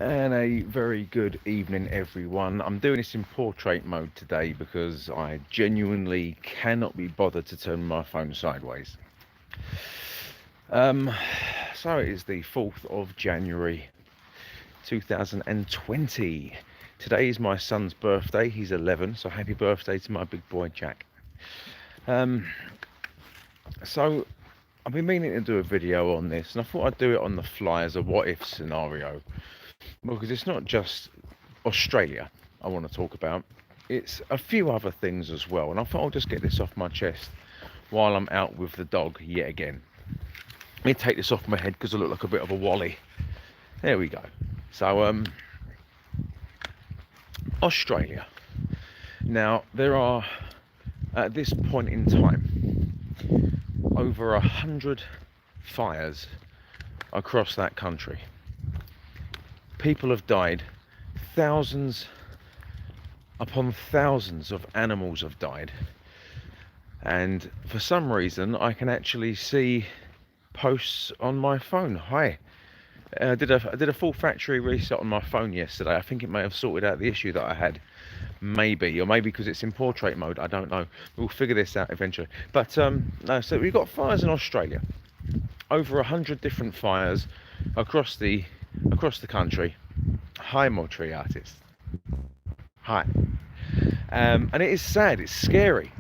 And a very good evening, everyone. I'm doing this in portrait mode today because I genuinely cannot be bothered to turn my phone sideways. Um, so it is the 4th of January 2020. Today is my son's birthday. He's 11, so happy birthday to my big boy Jack. Um, so I've been meaning to do a video on this, and I thought I'd do it on the fly as a what if scenario. Because it's not just Australia I want to talk about, it's a few other things as well. And I thought I'll just get this off my chest while I'm out with the dog yet again. Let me take this off my head because I look like a bit of a wally. There we go. So, Australia. Now, there are, at this point in time, over 100 fires across that country. People have died, thousands upon thousands of animals have died, and for some reason I can actually see posts on my phone. Hi, I did a full factory reset on my phone yesterday. I think it may have sorted out the issue that I had, maybe, or maybe because it's in portrait mode, I don't know. We'll figure this out eventually. But no, so we've got fires in Australia, over 100 different fires across the country. Hi, Montreal artist. Hi. And it is sad, it's scary.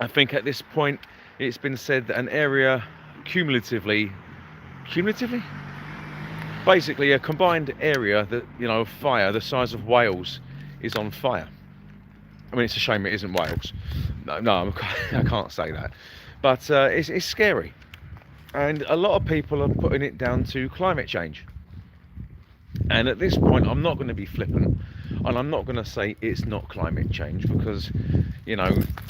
I think at this point it's been said that an area cumulatively, basically a combined area that, fire the size of Wales is on fire. I mean, it's a shame it isn't Wales. No, I can't say that. But it's scary. And a lot of people are putting it down to climate change. And at this point, I'm not going to be flippant, and I'm not going to say it's not climate change, because,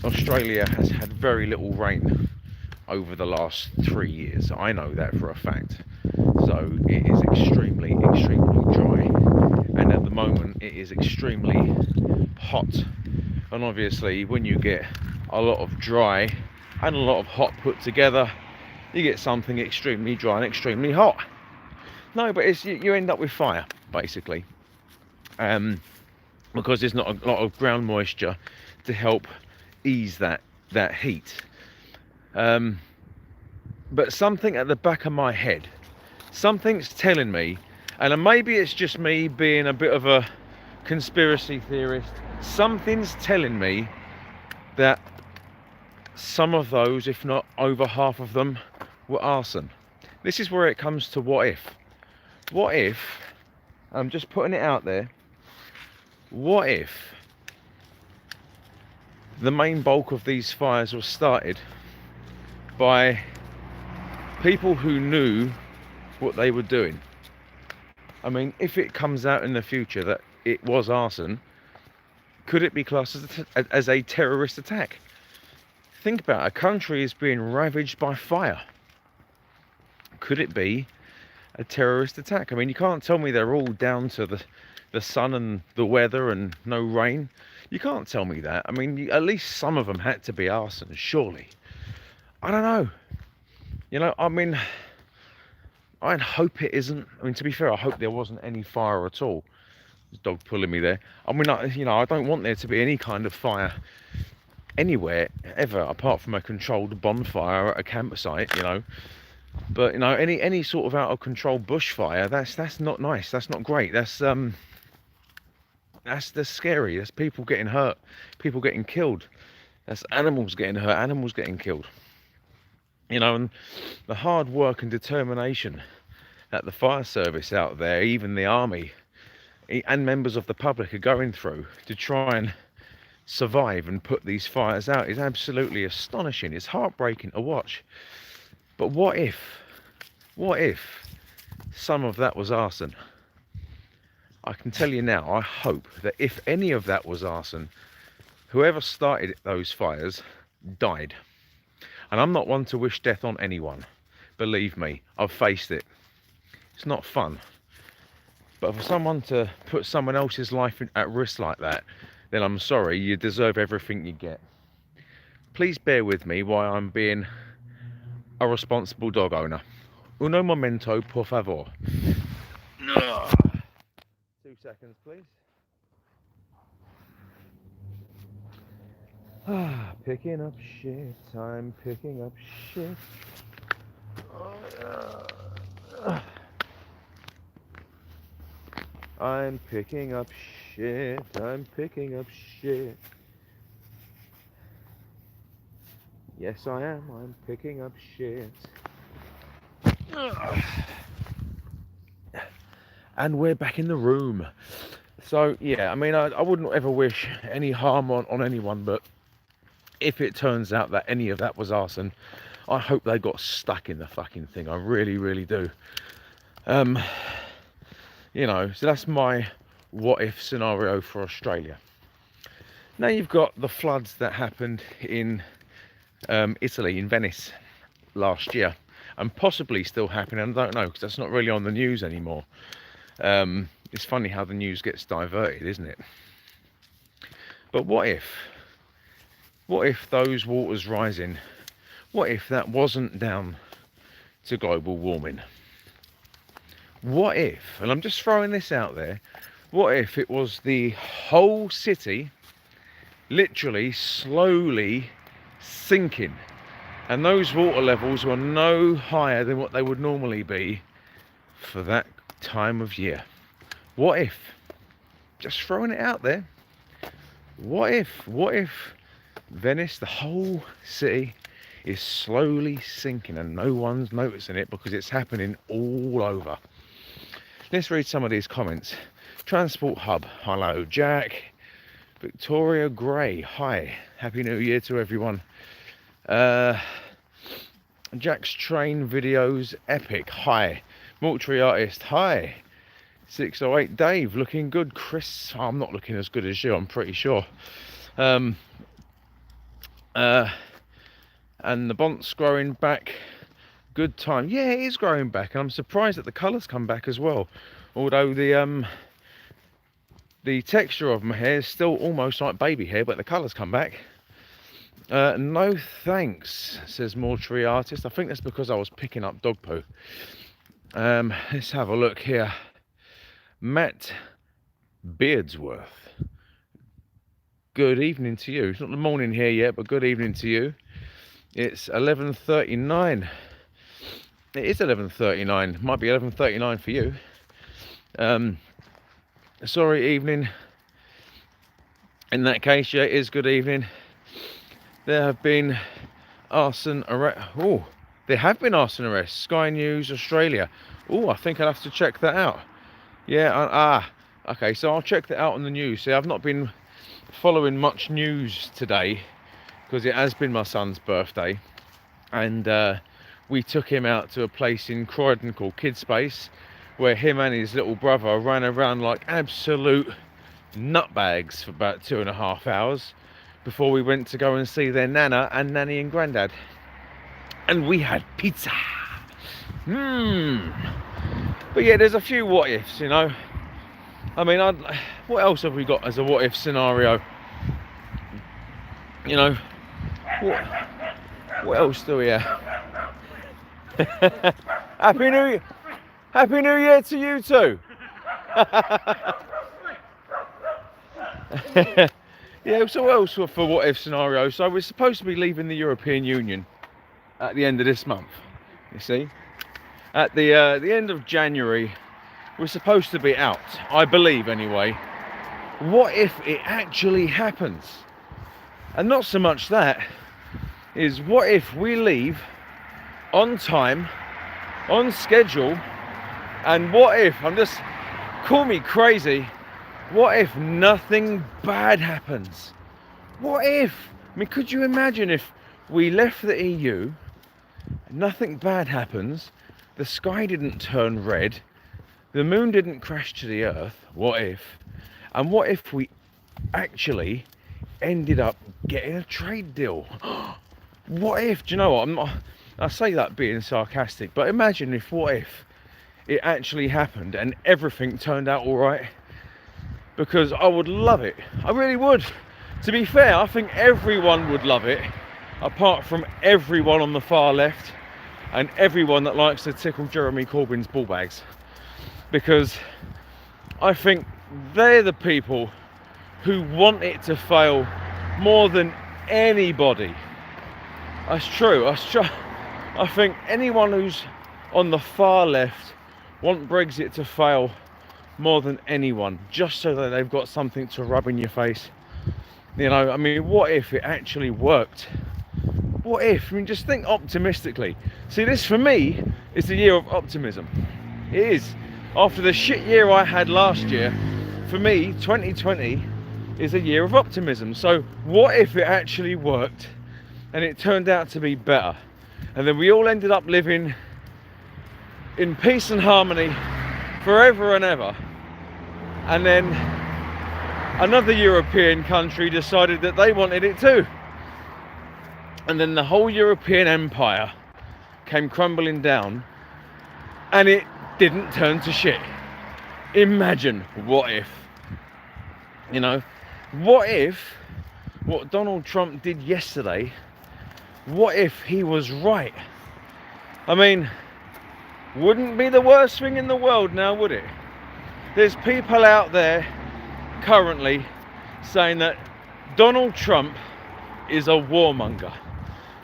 Australia has had very little rain over the last 3 years. I know that for a fact. So it is extremely, extremely dry. And at the moment, it is extremely hot. And obviously, when you get a lot of dry and a lot of hot put together, you get something extremely dry and extremely hot. No, but it's you end up with fire, basically, because there's not a lot of ground moisture to help ease that heat. But something at the back of my head, something's telling me, and maybe it's just me being a bit of a conspiracy theorist, something's telling me that some of those, if not over half of them, were arson. This is where it comes to what if. What if, I'm just putting it out there, what if the main bulk of these fires were started by people who knew what they were doing? I mean, if it comes out in the future that it was arson, could it be classed as a terrorist attack? Think about it, a country is being ravaged by fire. Could it be a terrorist attack? I mean, you can't tell me they're all down to the sun and the weather and no rain. You can't tell me that. I mean, at least some of them had to be arson, surely. I don't know. I mean, I hope it isn't. I mean, to be fair, I hope there wasn't any fire at all. There's a dog pulling me there. I mean, I don't want there to be any kind of fire anywhere ever, apart from a controlled bonfire at a campsite. But any sort of out of control bushfire, that's not nice. That's not great. That's scary. That's people getting hurt, people getting killed. That's animals getting hurt, animals getting killed. And the hard work and determination that the fire service out there, even the army, and members of the public are going through to try and survive and put these fires out is absolutely astonishing. It's heartbreaking to watch. But what if some of that was arson? I can tell you now, I hope that if any of that was arson, whoever started those fires died. And I'm not one to wish death on anyone. Believe me, I've faced it. It's not fun. But for someone to put someone else's life at risk like that, then I'm sorry, you deserve everything you get. Please bear with me while I'm being a responsible dog owner. Uno momento, por favor. seconds, please. Picking up shit. I'm picking up shit. I'm picking up shit. I'm picking up shit. Yes, I am. I'm picking up shit. And we're back in the room. So, yeah, I mean, I wouldn't ever wish any harm on anyone, but if it turns out that any of that was arson, I hope they got stuck in the fucking thing. I really, really do. You know, so that's my what if scenario for Australia. Now you've got the floods that happened in Italy, in Venice last year, and possibly still happening. I don't know, because that's not really on the news anymore. It's funny how the news gets diverted, isn't it? But what if those waters rising, what if that wasn't down to global warming? What if, and I'm just throwing this out there, what if it was the whole city literally slowly sinking, and those water levels were no higher than what they would normally be for that time of year? What if, just throwing it out there, what if Venice, the whole city, is slowly sinking and no one's noticing it because it's happening all over? Let's read some of these comments. Transport Hub, hello. Jack. Victoria Gray, hi. Happy New Year to everyone. Jack's Train Videos, epic, hi. Mortuary Artist, hi. 608 Dave, looking good. Chris, oh, I'm not looking as good as you, I'm pretty sure. And the Bont's growing back. Good time. Yeah, it is growing back, and I'm surprised that the colours come back as well. Although the texture of my hair is still almost like baby hair, but the colours come back. No thanks, says Mortuary Artist. I think that's because I was picking up dog poo. Let's have a look here. Matt Beardsworth. Good evening to you. It's not the morning here yet, but good evening to you. It's 11:39. It is 11:39. Might be 11:39 for you. Sorry, evening. In that case, yeah, it is good evening. There have been arson arrests. Oh, there have been arson arrests. Sky News Australia. Oh, I think I'll have to check that out. Yeah, okay, so I'll check that out on the news. See, I've not been following much news today because it has been my son's birthday, and we took him out to a place in Croydon called Kidspace, where him and his little brother ran around like absolute nutbags for about 2.5 hours before we went to go and see their nana and nanny and granddad. And we had pizza. But yeah, there's a few what ifs, you know. I mean, what else have we got as a what if scenario? You know, what else do we have? Happy New Year to you too. Yeah, so what else for what if scenario? So we're supposed to be leaving the European Union at the end of this month, you see. At the end of January, we're supposed to be out, I believe anyway. What if it actually happens? And not so much that, is what if we leave on time, on schedule, and what if, call me crazy, what if nothing bad happens? What if? I mean, could you imagine if we left the EU, nothing bad happens, the sky didn't turn red, the moon didn't crash to the earth, what if? And what if we actually ended up getting a trade deal? What if? Do you know what? I say that being sarcastic, but imagine if what if it actually happened and everything turned out all right? Because I would love it. I really would. To be fair, I think everyone would love it, apart from everyone on the far left and everyone that likes to tickle Jeremy Corbyn's ball bags. Because I think they're the people who want it to fail more than anybody. That's true. I think anyone who's on the far left want Brexit to fail more than anyone, just so that they've got something to rub in your face. You know, I mean, what if it actually worked? What if? I mean, just think optimistically. See, this for me is the year of optimism. It is. After the shit year I had last year, for me, 2020 is a year of optimism. So what if it actually worked and it turned out to be better? And then we all ended up living in peace and harmony forever and ever. And then another European country decided that they wanted it too. And then the whole European empire came crumbling down and it didn't turn to shit. Imagine, what if? You know, what if what Donald Trump did yesterday, what if he was right? I mean, wouldn't be the worst thing in the world now, would it? There's people out there currently saying that Donald Trump is a warmonger.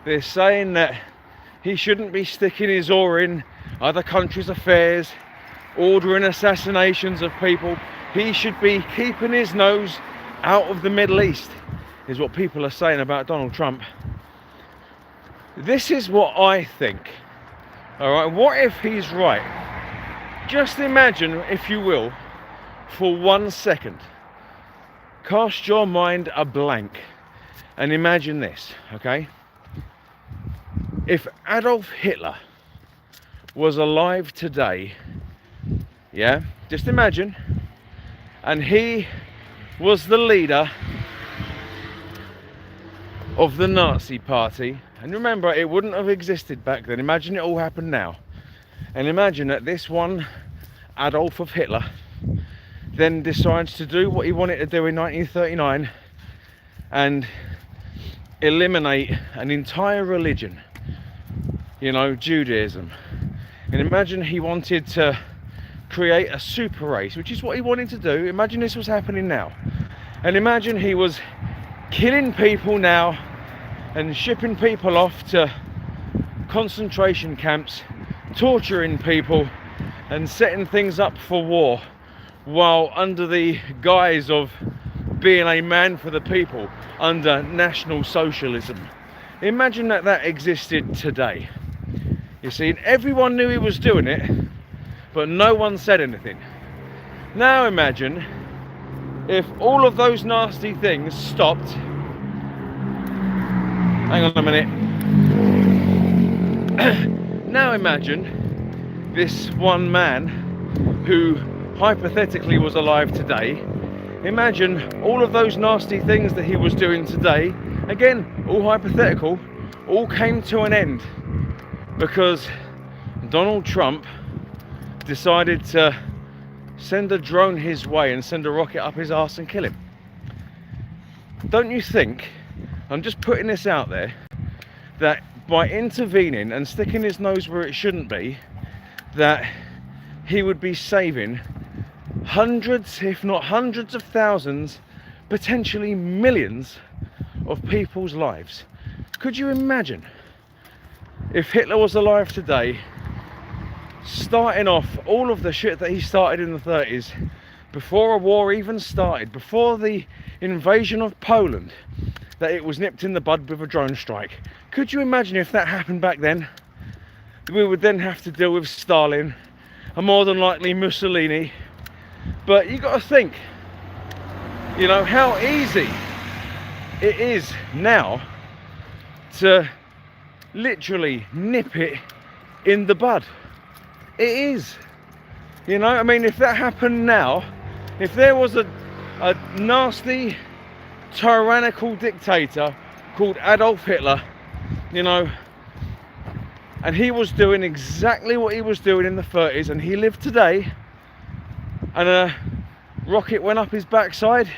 They're saying that he shouldn't be sticking his oar in other countries' affairs, ordering assassinations of people. He should be keeping his nose out of the Middle East, is what people are saying about Donald Trump. This is what I think. Alright, what if he's right? Just imagine, if you will, for 1 second. Cast your mind a blank and imagine this, okay? If Adolf Hitler was alive today, yeah, just imagine, and he was the leader of the Nazi Party, and remember, it wouldn't have existed back then. Imagine it all happened now, and imagine that this one Adolf of Hitler then decides to do what he wanted to do in 1939 and eliminate an entire religion, you know, Judaism. And imagine he wanted to create a super race, which is what he wanted to do. Imagine this was happening now, and imagine he was killing people now and shipping people off to concentration camps, torturing people and setting things up for war, while under the guise of being a man for the people, under National Socialism. Imagine that that existed today. You see, and everyone knew he was doing it, but no one said anything. Now imagine if all of those nasty things stopped. Hang on a minute. Now imagine this one man who hypothetically was alive today. Imagine all of those nasty things that he was doing today, again, all hypothetical, all came to an end because Donald Trump decided to send a drone his way and send a rocket up his arse and kill him. Don't you think, I'm just putting this out there, that by intervening and sticking his nose where it shouldn't be, that he would be saving hundreds, if not hundreds of thousands, potentially millions of people's lives? Could you imagine if Hitler was alive today, starting off all of the shit that he started in the 30s, before a war even started, before the invasion of Poland, that it was nipped in the bud with a drone strike? Could you imagine if that happened back then? We would then have to deal with Stalin and more than likely Mussolini. But you got to think, you know, how easy it is now to literally nip it in the bud. It is. You know, I mean, if that happened now, if there was a nasty, tyrannical dictator called Adolf Hitler, you know, and he was doing exactly what he was doing in the 30s, and he lived today, and a rocket went up his backside,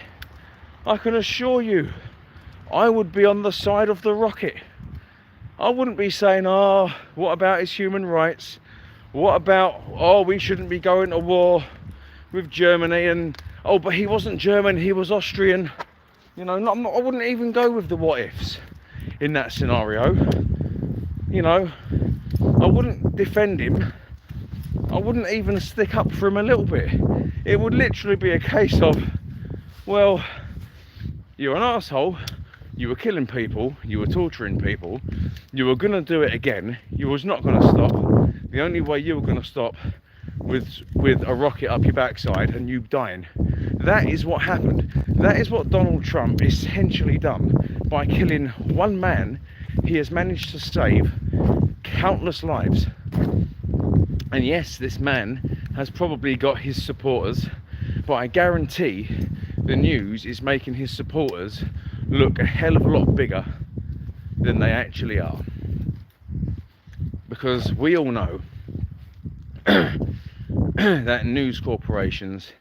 I can assure you, I would be on the side of the rocket. I wouldn't be saying, oh, what about his human rights? What about, oh, we shouldn't be going to war with Germany, and Oh, but he wasn't German, he was Austrian. You know, I wouldn't even go with the what ifs in that scenario. You know, I wouldn't defend him. I wouldn't even stick up for him a little bit. It would literally be a case of, well, you're an asshole, you were killing people, you were torturing people, you were gonna do it again, you was not gonna stop. The only way you were gonna stop with a rocket up your backside and you dying. That is what happened. That is what Donald Trump essentially done. By killing one man, he has managed to save countless lives. And yes, this man has probably got his supporters, but I guarantee the news is making his supporters look a hell of a lot bigger than they actually are. Because we all know that news corporations,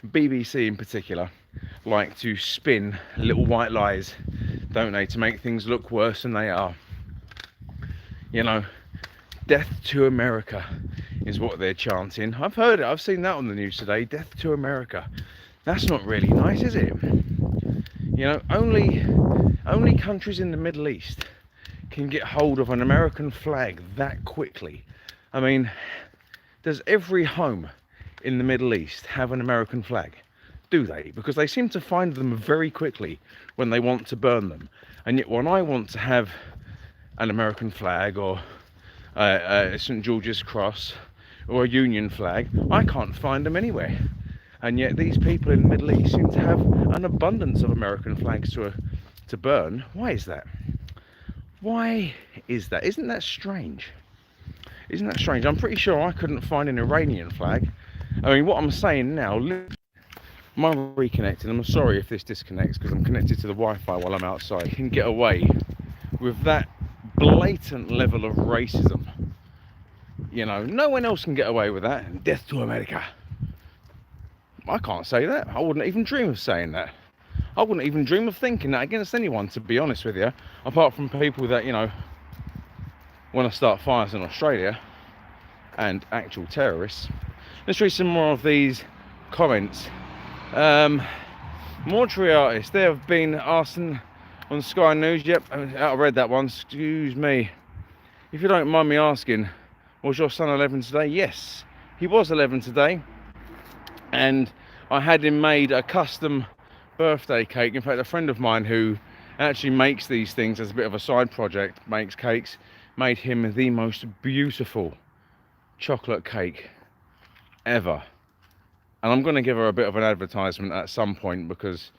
BBC in particular, like to spin little white lies, don't they, to make things look worse than they are. You know, death to America is what they're chanting. I've heard it, I've seen that on the news today, death to America. That's not really nice, is it? You know, only countries in the Middle East can get hold of an American flag that quickly. I mean, does every home in the Middle East have an American flag? Do they? Because they seem to find them very quickly when they want to burn them. And yet when I want to have an American flag or St. George's Cross or a Union flag, I can't find them anywhere. And yet these people in the Middle East seem to have an abundance of American flags to burn. Why is that? Why is that? Isn't that strange? Isn't that strange? I'm pretty sure I couldn't find an Iranian flag. I mean, what I'm saying now, I'm reconnecting. I'm sorry if this disconnects because I'm connected to the Wi-Fi while I'm outside. You can get away with that blatant level of racism. You know, no one else can get away with that. Death to America. I can't say that. I wouldn't even dream of saying that. I wouldn't even dream of thinking that against anyone, to be honest with you. Apart from people that, you know, want to start fires in Australia and actual terrorists. Let's read some more of these comments. Mortuary artists, they have been asking on Sky News. Yep, I read that one. Excuse me. If you don't mind me asking, was your son 11 today? Yes, he was 11 today. And I had him made a custom birthday cake. In fact, a friend of mine who actually makes these things as a bit of a side project, makes cakes, made him the most beautiful chocolate cake ever. And I'm going to give her a bit of an advertisement at some point because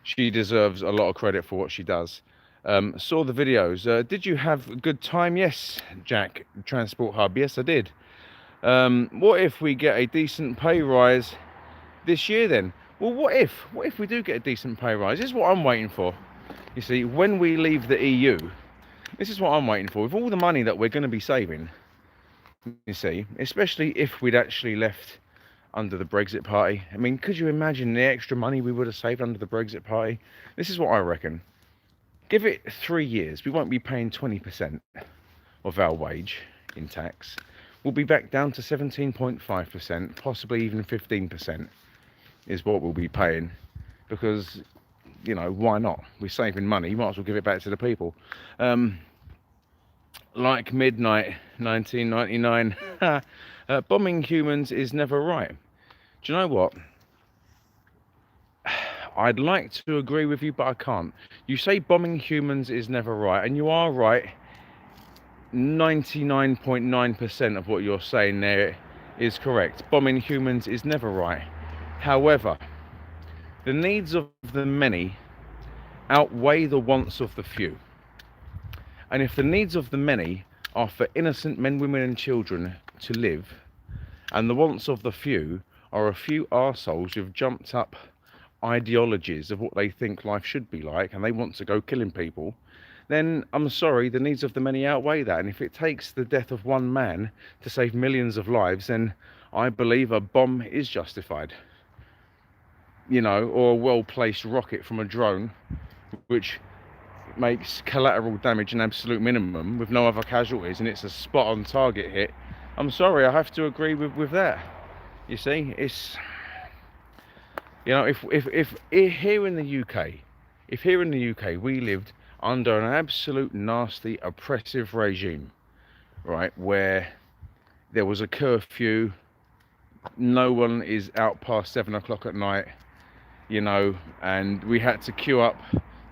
she deserves a lot of credit for what she does. Saw the videos. Did you have a good time? Yes, Jack, Transport Hub. Yes, I did. What if we get a decent pay rise this year then? Well, what if we do get a decent pay rise? This is what I'm waiting for. You see, when we leave the EU, this is what I'm waiting for. With all the money that we're going to be saving, you see, especially if we'd actually left under the Brexit Party. I mean, could you imagine the extra money we would have saved under the Brexit Party? This is what I reckon. Give it 3 years, we won't be paying 20% of our wage in tax. We'll be back down to 17.5%, possibly even 15% is what we'll be paying. Because, you know, why not? We're saving money, you might as well give it back to the people. Like Midnight 1999, bombing humans is never right. Do you know what? I'd like to agree with you, but I can't. You say bombing humans is never right, and you are right. 99.9% of what you're saying there is correct. Bombing humans is never right. However, the needs of the many outweigh the wants of the few. And if the needs of the many are for innocent men, women and children to live, and the wants of the few are a few arseholes who've jumped up ideologies of what they think life should be like, and they want to go killing people, then I'm sorry, the needs of the many outweigh that. And if it takes the death of one man to save millions of lives, then I believe a bomb is justified. You know, or a well-placed rocket from a drone, which makes collateral damage an absolute minimum with no other casualties, and it's a spot-on target hit. I'm sorry, I have to agree with that. You see, You know, if here in the UK, if here in the UK we lived under an absolute nasty oppressive regime, right, where there was a curfew, no one is out past 7 o'clock at night, you know, and we had to queue up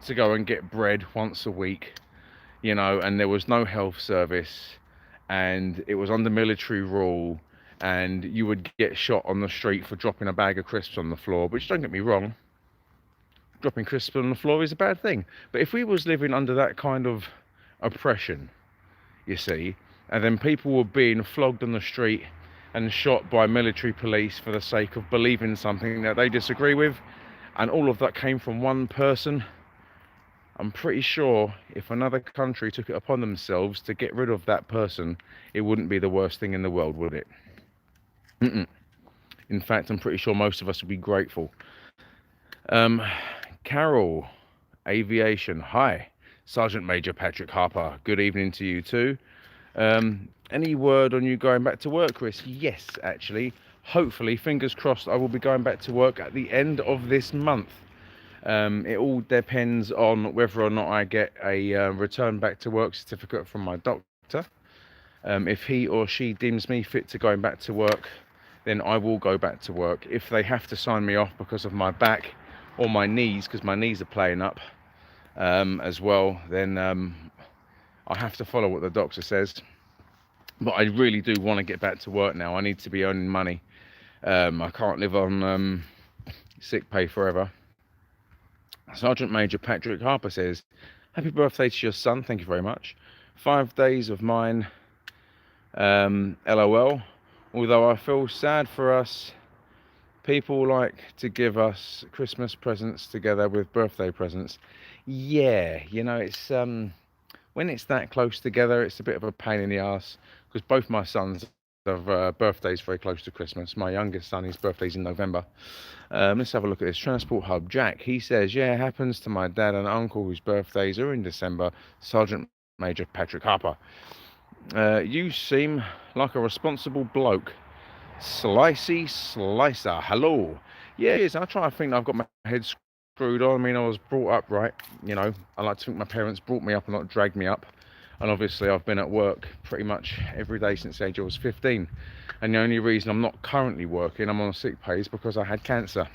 to go and get bread once a week, you know, and there was no health service, and it was under military rule, and you would get shot on the street for dropping a bag of crisps on the floor, which, don't get me wrong, dropping crisps on the floor is a bad thing. But if we was living under that kind of oppression, you see, and then people were being flogged on the street and shot by military police for the sake of believing something that they disagree with, and all of that came from one person, I'm pretty sure if another country took it upon themselves to get rid of that person, it wouldn't be the worst thing in the world, would it? In fact, I'm pretty sure most of us would be grateful. Carol, Aviation, hi. Sergeant Major Patrick Harper, good evening to you too. Any word on you going back to work, Chris? Yes, actually. Hopefully, fingers crossed, I will be going back to work at the end of this month. It all depends on whether or not I get a return back to work certificate from my doctor. If he or she deems me fit to going back to work, then I will go back to work. If they have to sign me off because of my back or my knees, because my knees are playing up as well, then I have to follow what the doctor says. But I really do want to get back to work now. I need to be earning money. I can't live on sick pay forever. Sergeant Major Patrick Harper says, happy birthday to your son. Thank you very much. 5 days of mine. LOL. Although I feel sad for us, people like to give us Christmas presents together with birthday presents. Yeah, you know, it's when it's that close together, it's a bit of a pain in the ass, because both my sons have birthdays very close to Christmas. My youngest son, his birthday's in November. Let's have a look at this. Transport Hub Jack, he says, yeah, it happens to my dad and uncle whose birthdays are in December. Sergeant Major Patrick Harper. You seem like a responsible bloke. Slicey Slicer, hello. Yeah, it is. I try to think I've got my head screwed on. I mean, I was brought up right, you know. I like to think my parents brought me up and not dragged me up. And obviously I've been at work pretty much every day since the age I was 15. And the only reason I'm not currently working, I'm on sick pay, is because I had cancer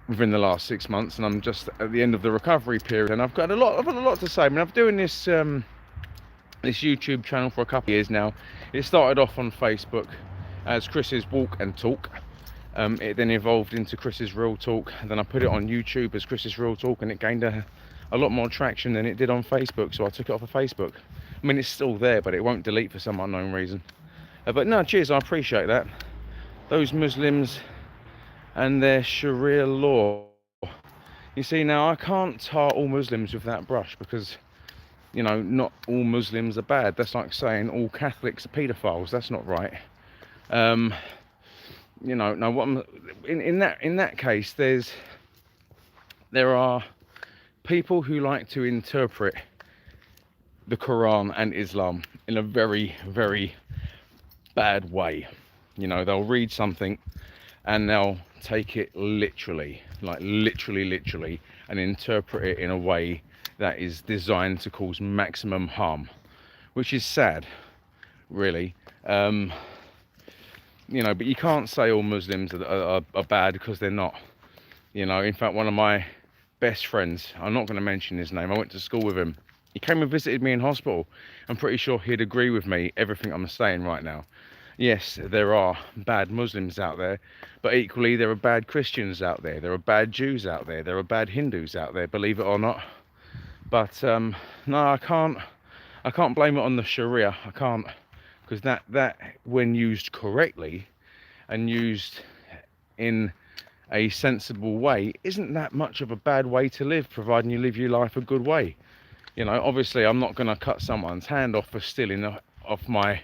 within the last 6 months, and I'm just at the end of the recovery period. And I've got a lot to say. I mean, I'm doing this this YouTube channel for a couple of years now. It started off on Facebook as Chris's Walk and Talk. It then evolved into Chris's Real Talk, and then I put it on YouTube as Chris's Real Talk, and it gained a lot more traction than it did on Facebook, so I took it off of Facebook. I mean, it's still there, but it won't delete for some unknown reason. But no, cheers, I appreciate that. Those Muslims and their Sharia law. You see, now I can't tar all Muslims with that brush, because, you know, not all Muslims are bad. That's like saying all Catholics are paedophiles. That's not right. You know, no, what I'm, in that case, there are people who like to interpret the Quran and Islam in a very, very bad way. You know, they'll read something and they'll take it literally, like literally, and interpret it in a way that is designed to cause maximum harm, which is sad, really. You know, but you can't say all Muslims are bad, because they're not. You know, in fact, one of my best friends, I'm not going to mention his name, I went to school with him. He came and visited me in hospital. I'm pretty sure he'd agree with me, everything I'm saying right now. Yes, there are bad Muslims out there, but equally there are bad Christians out there. There are bad Jews out there. There are bad Hindus out there, believe it or not. But no, I can't blame it on the Sharia. I can't, because that when used correctly and used in a sensible way, isn't that much of a bad way to live, providing you live your life a good way. You know, obviously I'm not going to cut someone's hand off for stealing off my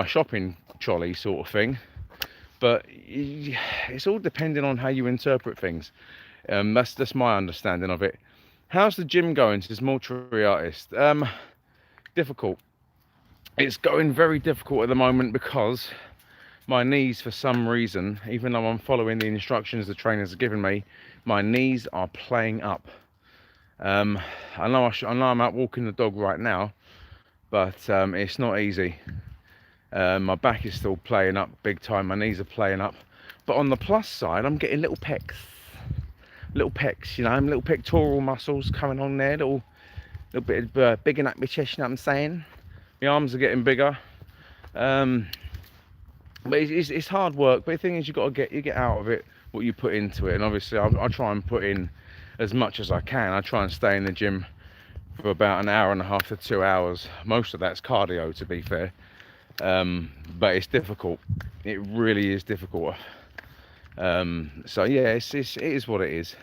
shopping trolley, sort of thing, but it's all depending on how you interpret things. That's my understanding of it. How's the gym going? Says Mortuary Artist. Difficult. It's going very difficult at the moment, because my knees, for some reason, even though I'm following the instructions the trainers have given me, my knees are playing up. I know I'm out walking the dog right now, but it's not easy. My back is still playing up big time. My knees are playing up. But on the plus side, I'm getting little pecs, you know, little pectoral muscles coming on there, little bit of bigging up my chest, you know what I'm saying? My arms are getting bigger. But it's hard work. But the thing is, you get out of it what you put into it. And obviously, I try and put in as much as I can. I try and stay in the gym for about an hour and a half to 2 hours. Most of that's cardio, to be fair. But it's difficult. It really is difficult. So yeah, it is what it is.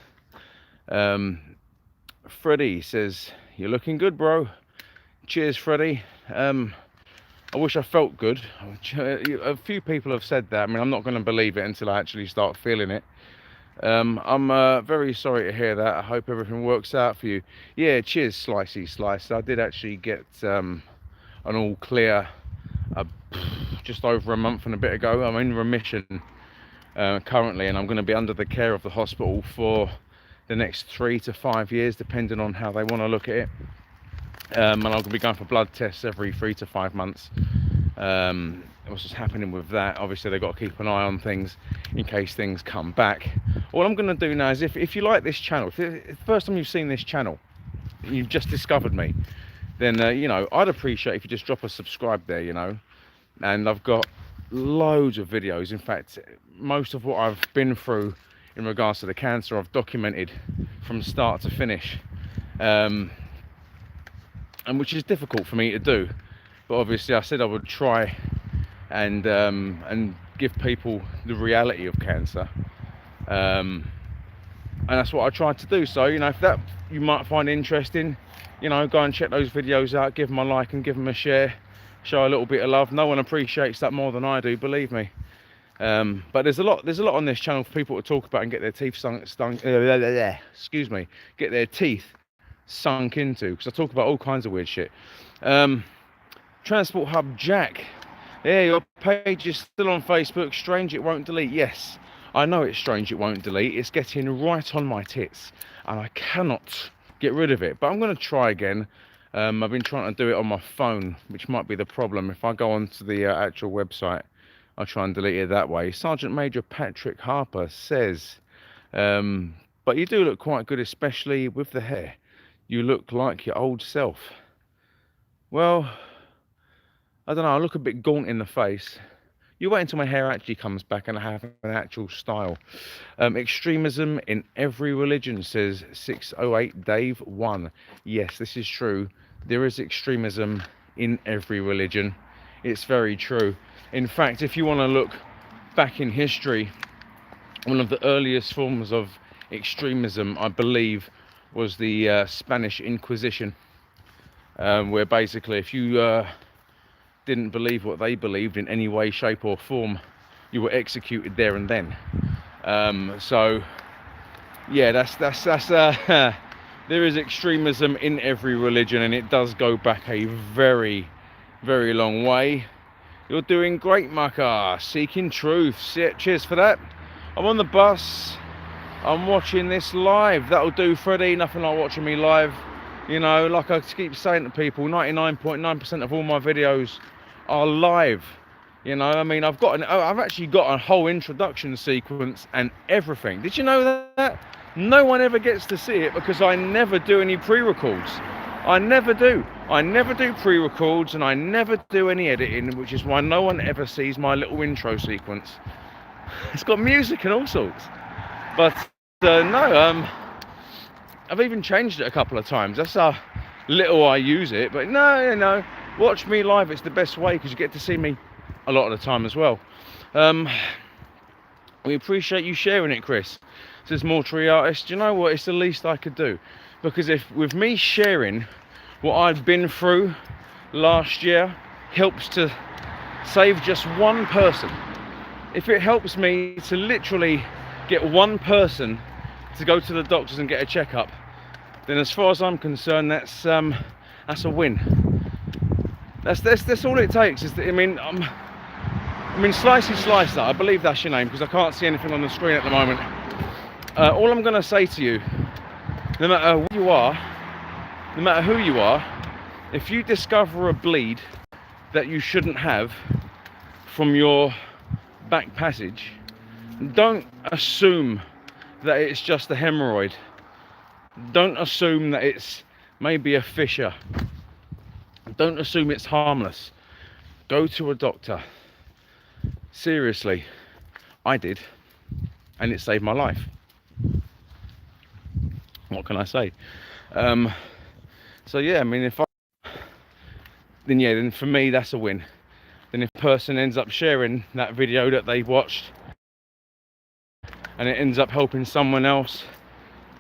Freddie says, "You're looking good, bro." Cheers, Freddie. I wish I felt good. A few people have said that. I mean, I'm not going to believe it until I actually start feeling it. I'm very sorry to hear that. I hope everything works out for you. Yeah, cheers, Slicey Slice. I did actually get an all clear just over a month and a bit ago. I'm in remission currently, and I'm going to be under the care of the hospital for the next 3 to 5 years, depending on how they want to look at it. And I'm going to be going for blood tests every 3 to 5 months. What's just happening with that? Obviously, they've got to keep an eye on things in case things come back. What I'm going to do now is, if you like this channel, if it's the first time you've seen this channel, you've just discovered me, then you know, I'd appreciate if you just drop a subscribe there, you know. And I've got loads of videos. In fact, most of what I've been through in regards to the cancer, I've documented from start to finish. And which is difficult for me to do, but obviously I said I would try and give people the reality of cancer, and that's what I tried to do. So, you know, if that you might find interesting, you know, go and check those videos out, give them a like and give them a share, show a little bit of love. No one appreciates that more than I do, believe me. But there's a lot on this channel for people to talk about and get their teeth get their teeth sunk into, because I talk about all kinds of weird shit. Transport Hub Jack, yeah, your page is still on Facebook. Strange it won't delete. Yes, I know it's strange it won't delete. It's getting right on my tits and I cannot get rid of it, but I'm going to try again. I've been trying to do it on my phone, which might be the problem. If I go onto the actual website, I'll try and delete it that way. Sergeant Major Patrick Harper says, but you do look quite good, especially with the hair. You look like your old self. Well, I don't know, I look a bit gaunt in the face. You wait until my hair actually comes back and I have an actual style. Extremism in every religion, says 608 Dave 1. Yes, this is true. There is extremism in every religion. It's very true. In fact, if you want to look back in history, one of the earliest forms of extremism, I believe, was the Spanish Inquisition, where basically if you didn't believe what they believed in any way, shape or form, you were executed there and then. So yeah, that's there is extremism in every religion, and it does go back a very, very long way. You're doing great, Maka. Seeking truth. Cheers for that. I'm on the bus. I'm watching this live. That'll do, Freddie. Nothing like watching me live. You know, like I keep saying to people, 99.9% of all my videos are live. You know, I mean, I've actually got a whole introduction sequence and everything. Did you know that? No one ever gets to see it because I never do any pre-records. I never do. I never do pre-records and I never do any editing, which is why no one ever sees my little intro sequence. It's got music and all sorts. But no, I've even changed it a couple of times. That's how little I use it. But no, watch me live. It's the best way because you get to see me a lot of the time as well. We appreciate you sharing it, Chris. Says Mortuary Artist. You know what? It's the least I could do. Because if with me sharing what I've been through last year helps to save just one person, if it helps me to literally get one person to go to the doctors and get a checkup, then as far as I'm concerned, that's a win. That's all it takes. I mean, I mean, Slicer, I believe that's your name because I can't see anything on the screen at the moment. All I'm going to say to you, no matter who you are, no matter who you are, if you discover a bleed that you shouldn't have from your back passage, don't assume that it's just a hemorrhoid. Don't assume that it's maybe a fissure. Don't assume it's harmless. Go to a doctor. Seriously, I did, and it saved my life. What can I say? So yeah, I mean, then for me that's a win. Then if a person ends up sharing that video that they watched and it ends up helping someone else,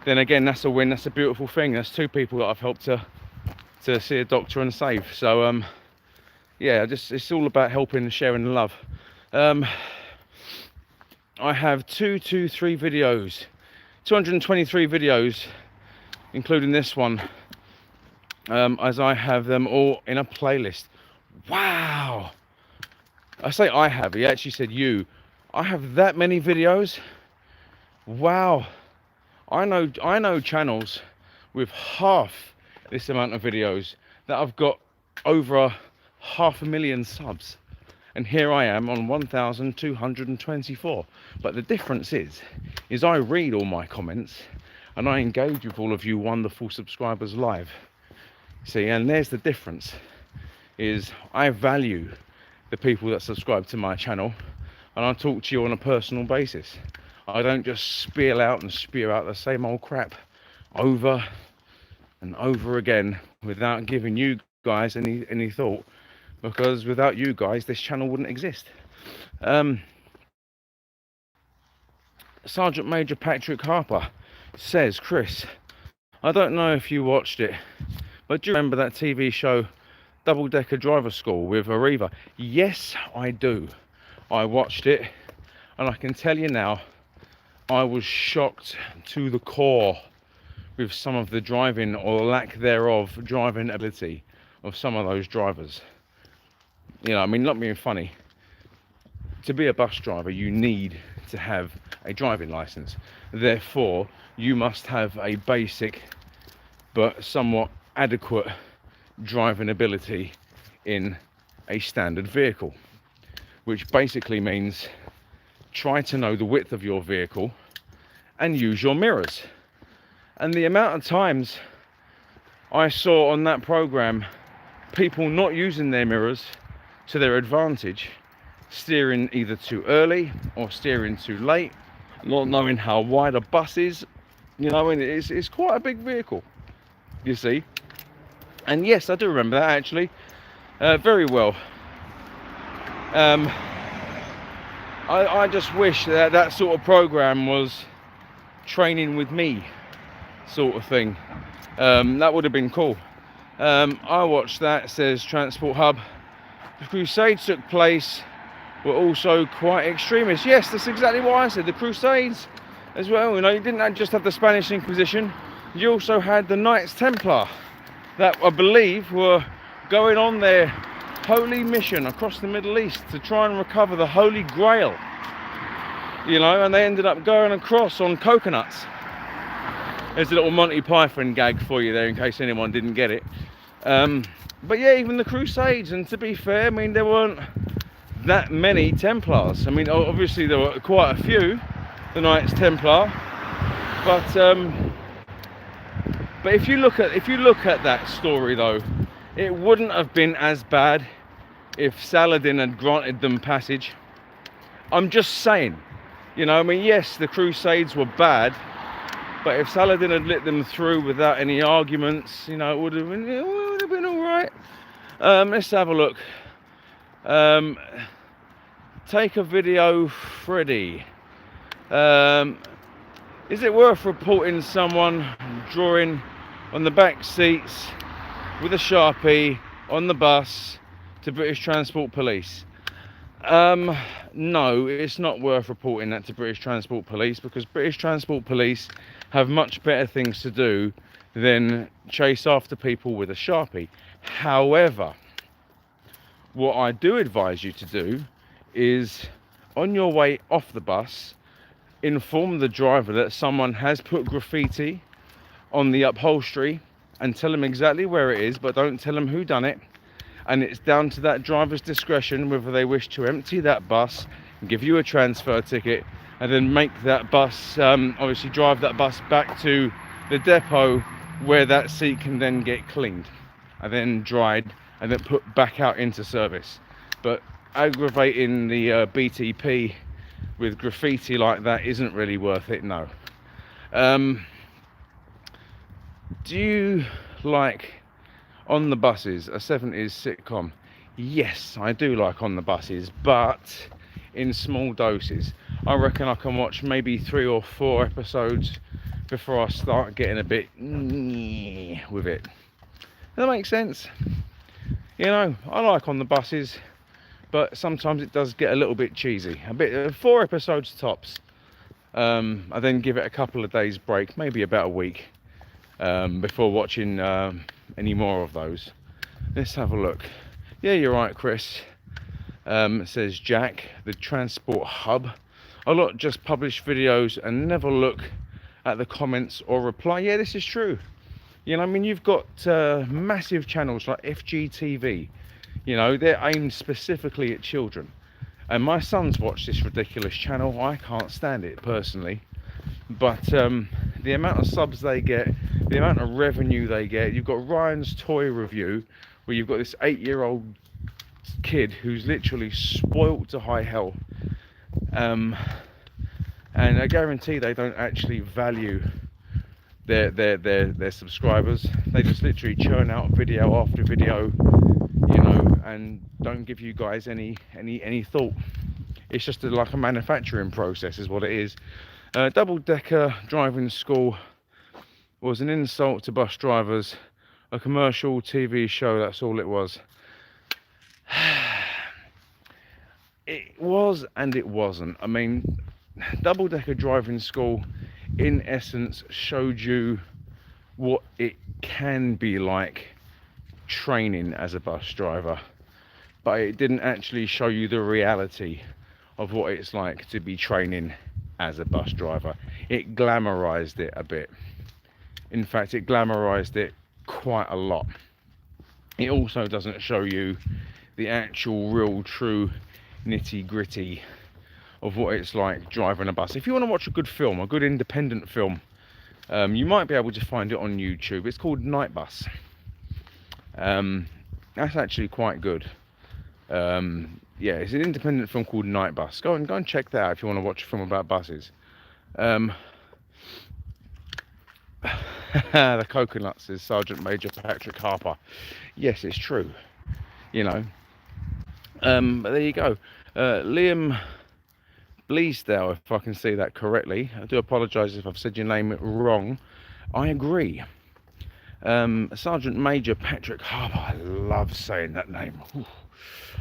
then again that's a win. That's a beautiful thing. That's two people that I've helped to see a doctor and save. So yeah, it's all about helping and sharing the love. I have 223 videos, 223 videos, including this one, as I have them all in a playlist. Wow! I say I have, he actually said you. I have that many videos? Wow! I know channels with half this amount of videos that I've got over 500,000 subs. And here I am on 1,224. But the difference is I read all my comments and I engage with all of you wonderful subscribers live. See, and there's the difference, is I value the people that subscribe to my channel and I talk to you on a personal basis. I don't just spew out the same old crap over and over again without giving you guys any thought. Because without you guys, this channel wouldn't exist. Sergeant Major Patrick Harper says, Chris, I don't know if you watched it, but do you remember that TV show Double Decker Driver School with Arriva? Yes, I do. I watched it, and I can tell you now, I was shocked to the core with some of the driving or lack thereof driving ability of some of those drivers. You know, I mean, not being funny, to be a bus driver you need to have a driving license. Therefore, you must have a basic but somewhat adequate driving ability in a standard vehicle, which basically means try to know the width of your vehicle and use your mirrors. And the amount of times I saw on that program people not using their mirrors to their advantage, steering either too early or steering too late, not knowing how wide a bus is, you know, and it's quite a big vehicle, you see. And yes, I do remember that actually very well. I just wish that sort of program was training with me sort of thing. That would have been cool. I watched that. It says Transport Hub. The Crusades took place were also quite extremist. Yes, that's exactly what I said. The Crusades as well. You know, you didn't just have the Spanish Inquisition. You also had the Knights Templar that I believe were going on their holy mission across the Middle East to try and recover the Holy Grail. You know, and they ended up going across on coconuts. There's a little Monty Python gag for you there in case anyone didn't get it. But yeah, even the Crusades, and to be fair, I mean, there weren't that many Templars. I mean, obviously there were quite a few, the Knights Templar, but if you look at that story though, it wouldn't have been as bad if Saladin had granted them passage. I'm just saying, you know, I mean, yes, the Crusades were bad, but if Saladin had let them through without any arguments, you know, it would have been all right. Let's have a look. Take a video, Freddy. Is it worth reporting someone drawing on the back seats with a Sharpie on the bus to British Transport Police? No, it's not worth reporting that to British Transport Police, because British Transport Police have much better things to do than chase after people with a Sharpie. However, what I do advise you to do is on your way off the bus, inform the driver that someone has put graffiti on the upholstery and tell them exactly where it is, but don't tell them who done it. And it's down to that driver's discretion whether they wish to empty that bus and give you a transfer ticket, and then make that bus, obviously drive that bus back to the depot where that seat can then get cleaned and then dried and then put back out into service. But aggravating the BTP with graffiti like that isn't really worth it, no. Do you like On the Buses, a 70s sitcom? Yes, I do like On the Buses, but in small doses. I reckon I can watch maybe 3 or 4 episodes before I start getting a bit with it. Does that make sense? You know, I like On the Buses, but sometimes it does get a little bit cheesy. A bit 4 episodes tops. I then give it a couple of days break, maybe about a week, before watching any more of those. Let's have a look. Yeah, you're right, Chris. Says Jack, the transport hub. A lot just publish videos and never look at the comments or reply. Yeah, this is true. You know, I mean, you've got massive channels like FGTV. You know, they're aimed specifically at children. And my sons watch this ridiculous channel. I can't stand it personally. But the amount of subs they get, the amount of revenue they get. You've got Ryan's Toy Review, where you've got this 8-year-old kid who's literally spoilt to high hell. And I guarantee they don't actually value their subscribers. They just literally churn out video after video, you know, and don't give you guys any thought. It's just like a manufacturing process is what it is. Double-decker driving school was an insult to bus drivers, a commercial TV show, that's all it was. It was and it wasn't. I mean, double-decker driving school in essence showed you what it can be like training as a bus driver, but it didn't actually show you the reality of what it's like to be training as a bus driver. It glamorized it a bit. In fact, it glamorized it quite a lot. It also doesn't show you the actual real true nitty gritty of what it's like driving a bus. If you want to watch a good film, a good independent film, you might be able to find it on YouTube. It's called Night Bus. That's actually quite good. Yeah, it's an independent film called Night Bus. Go and check that out if you want to watch a film about buses. The coconuts is Sergeant Major Patrick Harper. Yes, it's true. You know. But there you go. Liam Bleasdale, if I can say that correctly. I do apologise if I've said your name wrong. I agree. Sergeant Major Patrick Harper. I love saying that name. Ooh.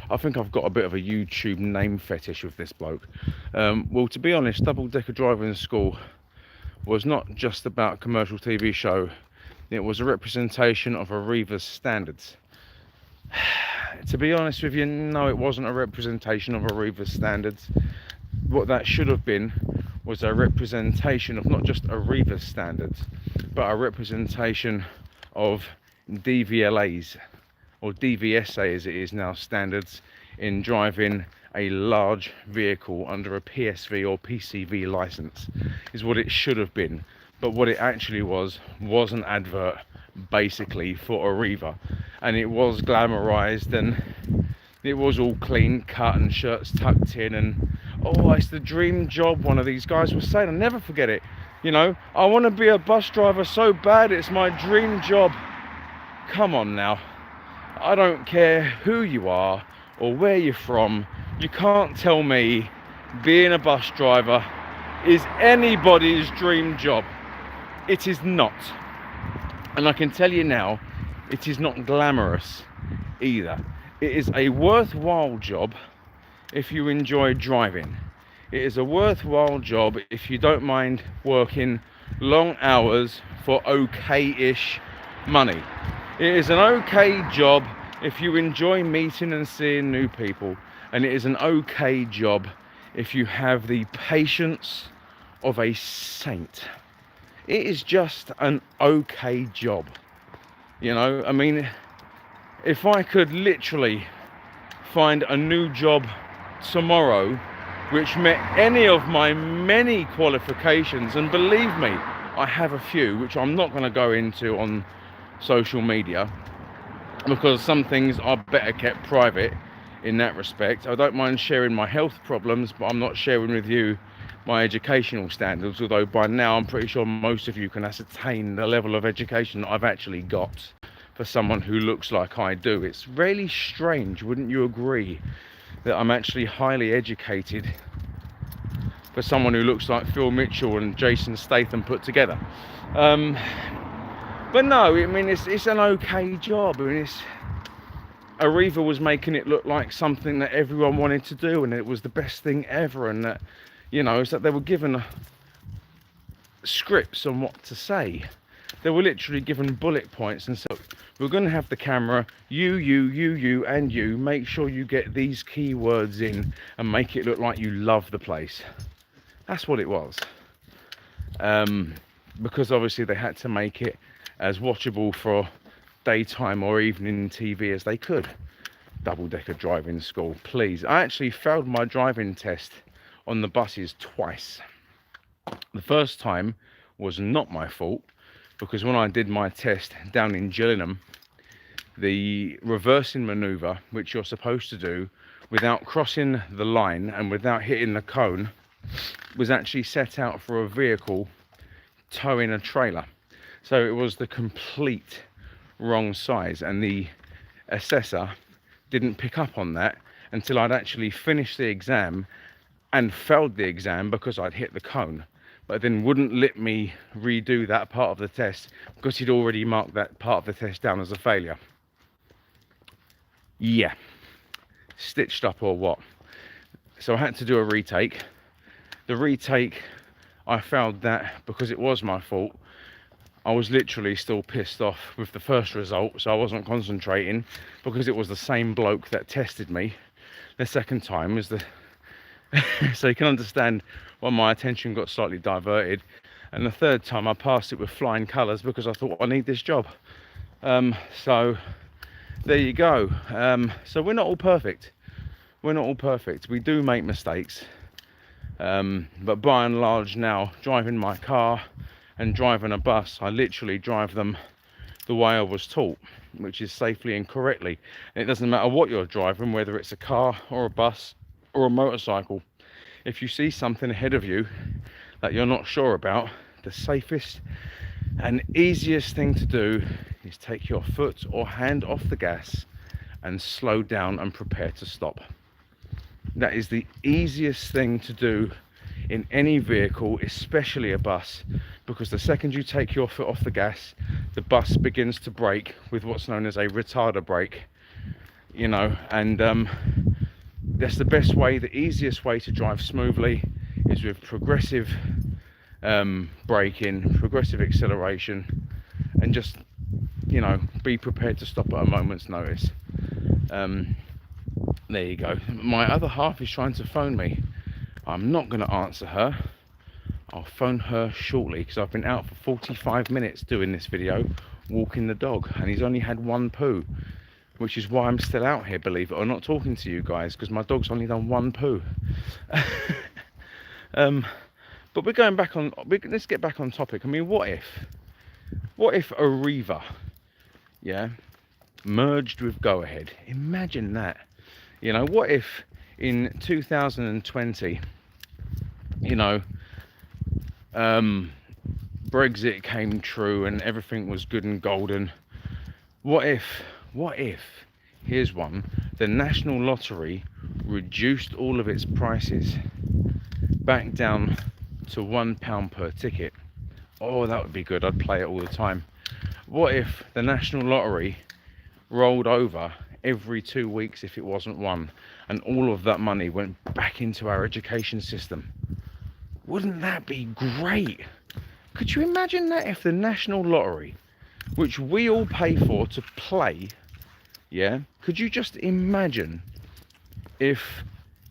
I think I've got a bit of a YouTube name fetish with this bloke. Well, to be honest, Double Decker Driving School was not just about a commercial TV show. It was a representation of Arriva's standards. To be honest with you, no, it wasn't a representation of Arriva's standards. What that should have been was a representation of not just Arriva's standards, but a representation of DVLA's, or DVSA as it is now, standards in driving a large vehicle under a PSV or PCV license, is what it should have been. But what it actually was an advert basically for Arriva, and it was glamorized and it was all clean cut and shirts tucked in, and oh, it's the dream job, one of these guys was saying. I'll never forget it. You know, I want to be a bus driver so bad, it's my dream job. Come on now, I don't care who you are or where you're from, you can't tell me being a bus driver is anybody's dream job. It is not. And I can tell you now, it is not glamorous either. It is a worthwhile job if you enjoy driving. It is a worthwhile job if you don't mind working long hours for okay-ish money. It is an okay job if you enjoy meeting and seeing new people. And it is an okay job if you have the patience of a saint. It is just an okay job. You know, I mean, if I could literally find a new job tomorrow which met any of my many qualifications, and believe me, I have a few which I'm not going to go into on social media because some things are better kept private in that respect. I don't mind sharing my health problems, but I'm not sharing with you my educational standards, although by now I'm pretty sure most of you can ascertain the level of education that I've actually got for someone who looks like I do. It's really strange, wouldn't you agree, that I'm actually highly educated for someone who looks like Phil Mitchell and Jason Statham put together. But no, I mean, it's an okay job. I mean, Arriva was making it look like something that everyone wanted to do, and it was the best thing ever, and that, you know, it's that they were given scripts on what to say. They were literally given bullet points and so we're going to have the camera, you, and you. Make sure you get these keywords in and make it look like you love the place. That's what it was. Because obviously they had to make it as watchable for daytime or evening TV as they could. Double-decker driving school, please. I actually failed my driving test on the buses twice. The first time was not my fault, because when I did my test down in Gillingham, the reversing manoeuvre, which you're supposed to do without crossing the line and without hitting the cone, was actually set out for a vehicle towing a trailer. So it was the complete wrong size, and the assessor didn't pick up on that until I'd actually finished the exam and failed the exam because I'd hit the cone, but then wouldn't let me redo that part of the test because he'd already marked that part of the test down as a failure. Yeah, stitched up or what? So I had to do a retake. The retake, I failed that because it was my fault. I was literally still pissed off with the first result, so I wasn't concentrating because it was the same bloke that tested me. The second time is the so you can understand why my attention got slightly diverted, and the third time I passed it with flying colours because I thought I need this job. So there you go. So we're not all perfect. We're not all perfect. We do make mistakes, but by and large now, driving my car and driving a bus, I literally drive them the way I was taught, which is safely and correctly. And it doesn't matter what you're driving, whether it's a car or a bus or a motorcycle. If you see something ahead of you that you're not sure about, the safest and easiest thing to do is take your foot or hand off the gas and slow down and prepare to stop. That is the easiest thing to do in any vehicle, especially a bus, because the second you take your foot off the gas, the bus begins to brake with what's known as a retarder brake, you know, and that's the best way, the easiest way to drive smoothly is with progressive braking, progressive acceleration, and just, you know, be prepared to stop at a moment's notice. There you go. My other half is trying to phone me. I'm not going to answer her. I'll phone her shortly because I've been out for 45 minutes doing this video, walking the dog, and he's only had one poo, which is why I'm still out here, believe it or not, talking to you guys, because my dog's only done one poo. But we're going back on, let's get back on topic. I mean, what if Arriva, yeah, merged with Go Ahead? Imagine that. You know, what if in 2020, you know, Brexit came true and everything was good and golden? What if, here's one, the National Lottery reduced all of its prices back down to £1 per ticket? Oh, that would be good. I'd play it all the time. What if the National Lottery rolled over every 2 weeks if it wasn't won, and all of that money went back into our education system? Wouldn't that be great? Could you imagine that if the National Lottery, which we all pay for to play, yeah, could you just imagine if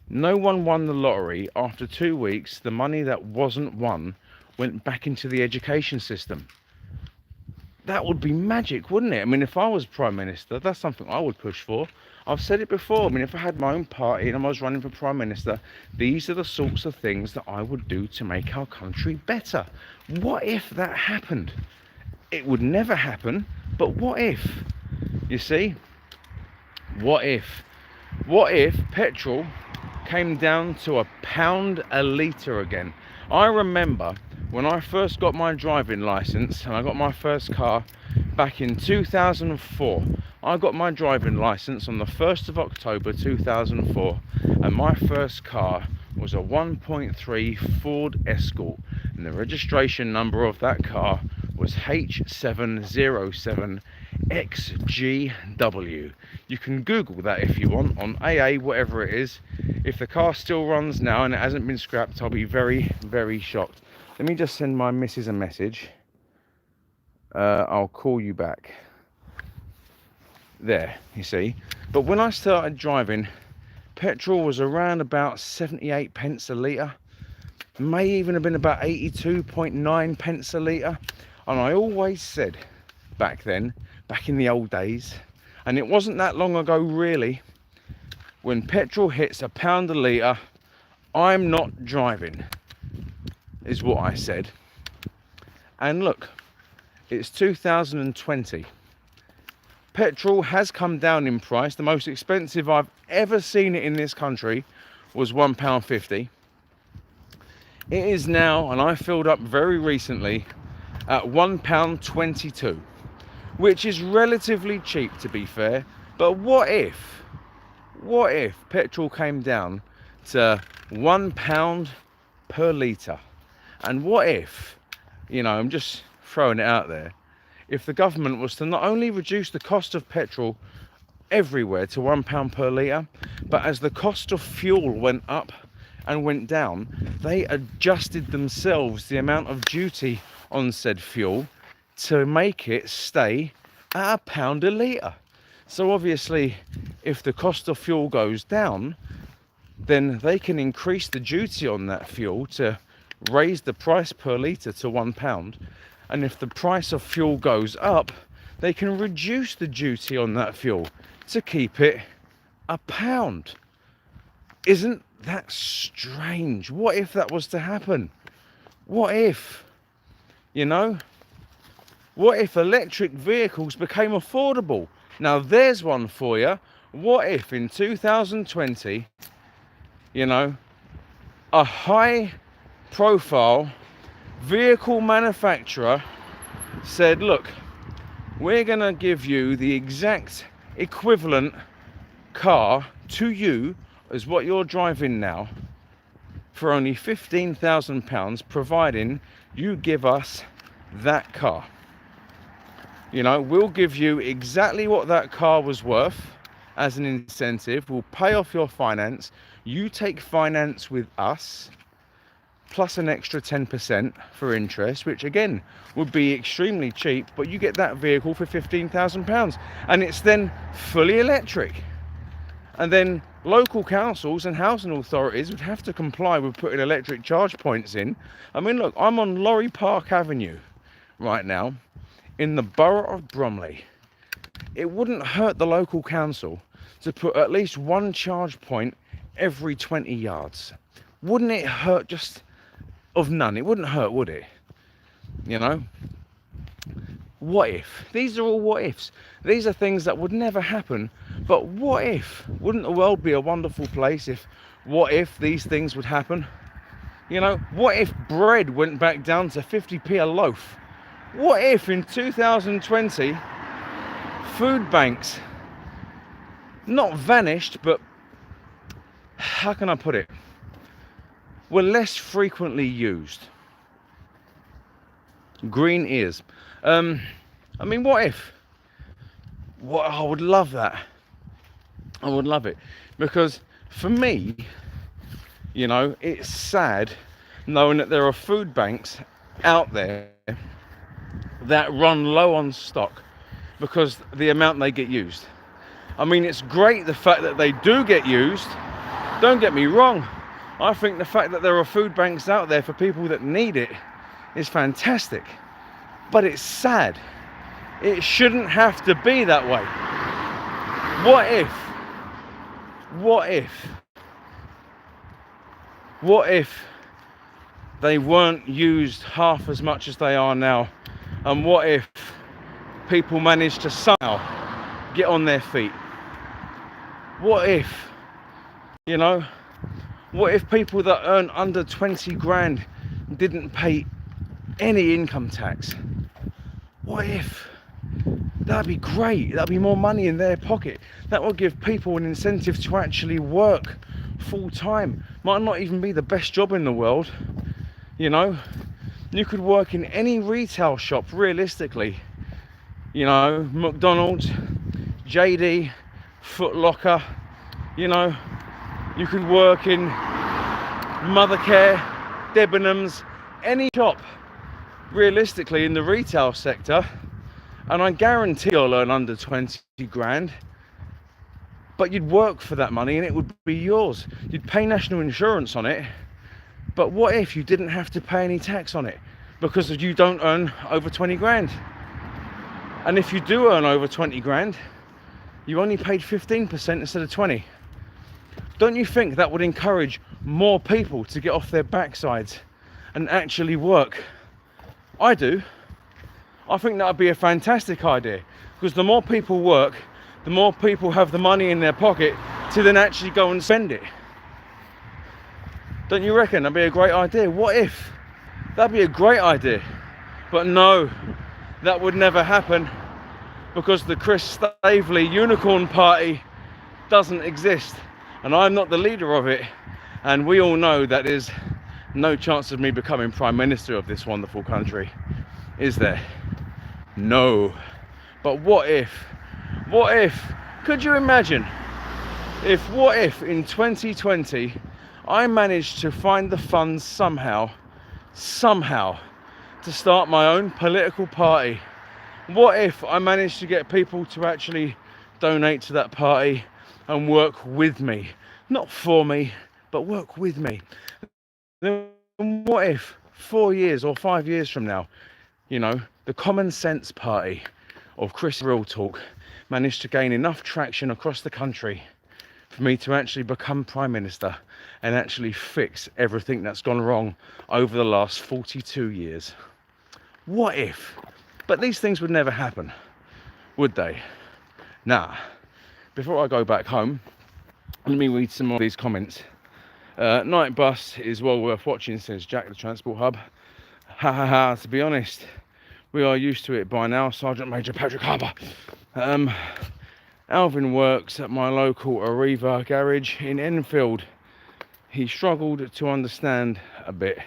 no one won the lottery, after 2 weeks, the money that wasn't won went back into the education system. That would be magic, wouldn't it? I mean, if I was Prime Minister, that's something I would push for. I've said it before. I mean, if I had my own party and I was running for Prime Minister, these are the sorts of things that I would do to make our country better. What if that happened? It would never happen, but what if? You see? What if? What if petrol came down to £1 a litre again? I remember when I first got my driving licence and I got my first car back in 2004. I got my driving licence on the 1st of October 2004, and my first car was a 1.3 Ford Escort, and the registration number of that car was H707XGW. You can Google that if you want on AA, whatever it is. If the car still runs now and it hasn't been scrapped, I'll be very, very shocked. Let me just send my missus a message. I'll call you back. There, you see. But when I started driving, petrol was around about 78 pence a litre. May even have been about 82.9 pence a litre. And I always said back then, back in the old days, and it wasn't that long ago really, when petrol hits £1 a litre, I'm not driving, is what I said. And look, it's 2020. Petrol has come down in price. The most expensive I've ever seen it in this country was £1.50. It is now, and I filled up very recently, at £1.22, which is relatively cheap to be fair. But what if petrol came down to £1 per litre? And what if, you know, I'm just throwing it out there, if the government was to not only reduce the cost of petrol everywhere to £1 per litre, but as the cost of fuel went up and went down, they adjusted themselves the amount of duty on said fuel to make it stay at £1 a litre. So obviously, if the cost of fuel goes down, then they can increase the duty on that fuel to raise the price per litre to £1. And if the price of fuel goes up, they can reduce the duty on that fuel to keep it £1. Isn't that strange? What if that was to happen? What if? You know? What if electric vehicles became affordable? Now there's one for you. What if in 2020, you know, a high profile vehicle manufacturer said, look, we're going to give you the exact equivalent car to you as what you're driving now for only £15,000, providing you give us that car. You know, we'll give you exactly what that car was worth as an incentive. We'll pay off your finance. You take finance with us, plus an extra 10% for interest, which again would be extremely cheap, but you get that vehicle for £15,000, and it's then fully electric. And then local councils and housing authorities would have to comply with putting electric charge points in. I mean, look, I'm on Lorry Park Avenue right now in the borough of Bromley. It wouldn't hurt the local council to put at least one charge point every 20 yards. Wouldn't it hurt just of none? It wouldn't hurt, would it? You know? What if? These are all what ifs. These are things that would never happen. But what if? Wouldn't the world be a wonderful place if, what if these things would happen? You know, what if bread went back down to 50p a loaf? What if in 2020 food banks not vanished, but how can I put it, were less frequently used? Green ears. I mean, what if? What, I would love that. I would love it, because for me, you know, it's sad knowing that there are food banks out there that run low on stock because the amount they get used. I mean, it's great the fact that they do get used, Don't get me wrong, I think the fact that there are food banks out there for people that need it is fantastic, but it's sad. It shouldn't have to be that way. What if they weren't used half as much as they are now? And what if people managed to somehow get on their feet? What if, what if people that earn under 20 grand didn't pay any income tax? What if? That'd be great. That'd be more money in their pocket. That would give people an incentive to actually work full time. Might not even be the best job in the world. You could work in any retail shop realistically. McDonald's, JD, Foot Locker. You could work in Mothercare, Debenhams, any shop realistically in the retail sector, and I guarantee you'll earn under 20 grand, but you'd work for that money and it would be yours. You'd pay national insurance on it, but what if you didn't have to pay any tax on it because you don't earn over 20 grand? And if you do earn over 20 grand, you only paid 15% instead of 20. Don't you think that would encourage more people to get off their backsides and actually work? I do. I think that would be a fantastic idea, because the more people work, the more people have the money in their pocket to then actually go and spend it. Don't you reckon that'd be a great idea? What if? That'd be a great idea. But no, that would never happen, because the Chris Staveley Unicorn Party doesn't exist, and I'm not the leader of it, and we all know that there's no chance of me becoming Prime Minister of this wonderful country, is there? No. But what if, could you imagine what if in 2020 I managed to find the funds somehow to start my own political party? What if I managed to get people to actually donate to that party and work with me? Not for me, but work with me. Then what if 4 years or 5 years from now, the Common Sense Party of Chris Real Talk managed to gain enough traction across the country for me to actually become Prime Minister and actually fix everything that's gone wrong over the last 42 years? What if? But these things would never happen, would they? Nah. Before I go back home, let me read some more of these comments. Night bus is well worth watching, says Jack the Transport Hub. Ha ha ha, to be honest, we are used to it by now, Sergeant Major Patrick Harper. Alvin works at my local Arriva garage in Enfield. He struggled to understand a bit.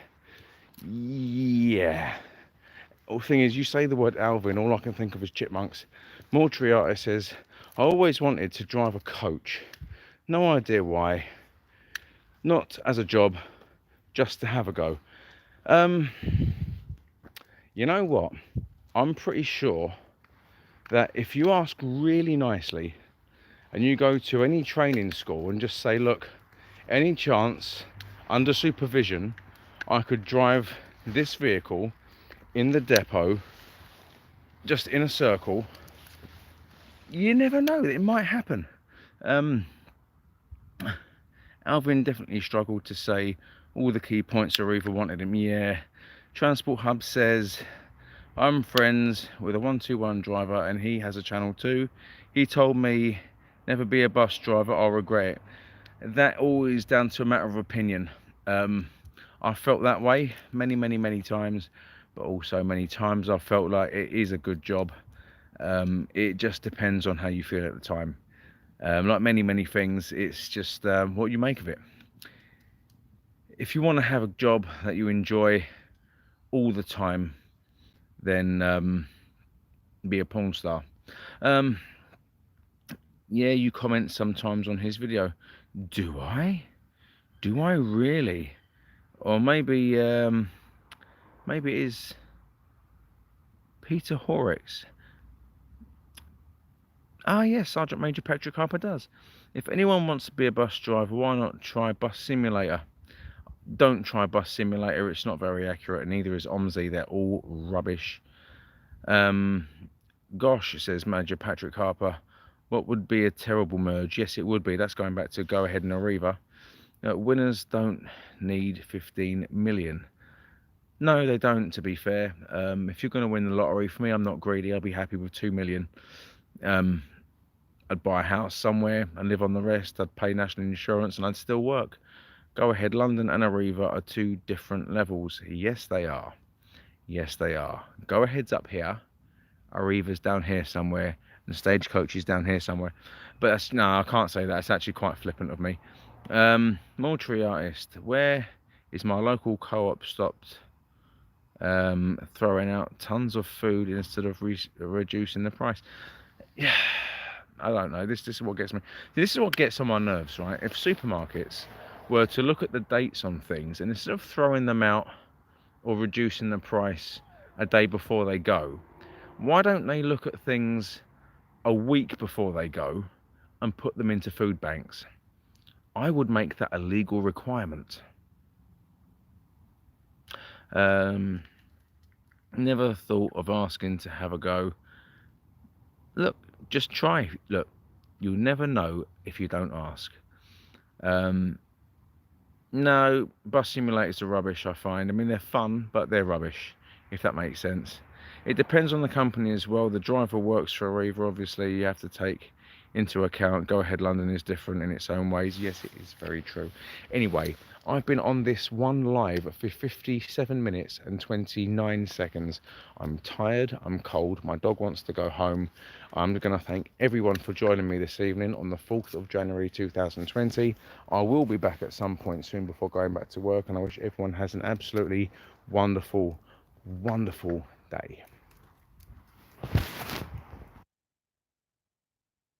Yeah. The thing is, you say the word Alvin, all I can think of is chipmunks. Mortriati says, I always wanted to drive a coach. No idea why. Not as a job, just to have a go. You know what? I'm pretty sure that if you ask really nicely and you go to any training school and just say, look, any chance under supervision I could drive this vehicle in the depot just in a circle, you never know, it might happen. Alvin definitely struggled to say all the key points Arriva wanted him. Yeah. Transport Hub says, I'm friends with a 121 driver and he has a channel too. He told me never be a bus driver, I'll regret it. That all is down to a matter of opinion. I felt that way many times, but also many times I felt like it is a good job. It just depends on how you feel at the time. Like many things, it's just what you make of it. If you want to have a job that you enjoy all the time, then be a porn star. Yeah, you comment sometimes on his video. Do I really? Or maybe it is Peter Horrocks. Ah yes, Sergeant Major Patrick Harper does. If anyone wants to be a bus driver, why not try Bus Simulator? Don't try Bus Simulator, it's not very accurate, and neither is OMSI, they're all rubbish. Gosh, says Manager Patrick Harper, what would be a terrible merge? Yes, it would be. That's going back to Go Ahead and Arriva. Winners don't need 15 million. No, they don't, to be fair. If you're going to win the lottery, for me, I'm not greedy. I'll be happy with 2 million. I'd buy a house somewhere and live on the rest. I'd pay national insurance and I'd still work. Go Ahead, London and Arriva are two different levels. Yes, they are. Yes, they are. Go Ahead's up here. Arriva's down here somewhere. And Stagecoach is down here somewhere. But that's, no, I can't say that. It's actually quite flippant of me. Moultrie Artist. Where is my local co-op stopped throwing out tons of food instead of reducing the price? Yeah, I don't know. This is what gets me. This is what gets on my nerves, right? If supermarkets were to look at the dates on things and instead of throwing them out or reducing the price a day before they go, why don't they look at things a week before they go and put them into food banks? I would make that a legal requirement. Never thought of asking to have a go. Look, just try. Look, you'll never know if you don't ask. No, bus simulators are rubbish, I find. I mean, they're fun, but they're rubbish, if that makes sense. It depends on the company as well. The driver works for Arriva, obviously, you have to take into account. Go Ahead London is different in its own ways. Yes, it is very true. Anyway, I've been on this one live for 57 minutes and 29 seconds. I'm tired, I'm cold, my dog wants to go home. I'm going to thank everyone for joining me this evening on the 4th of January 2020. I will be back at some point soon before going back to work, and I wish everyone has an absolutely wonderful, wonderful day.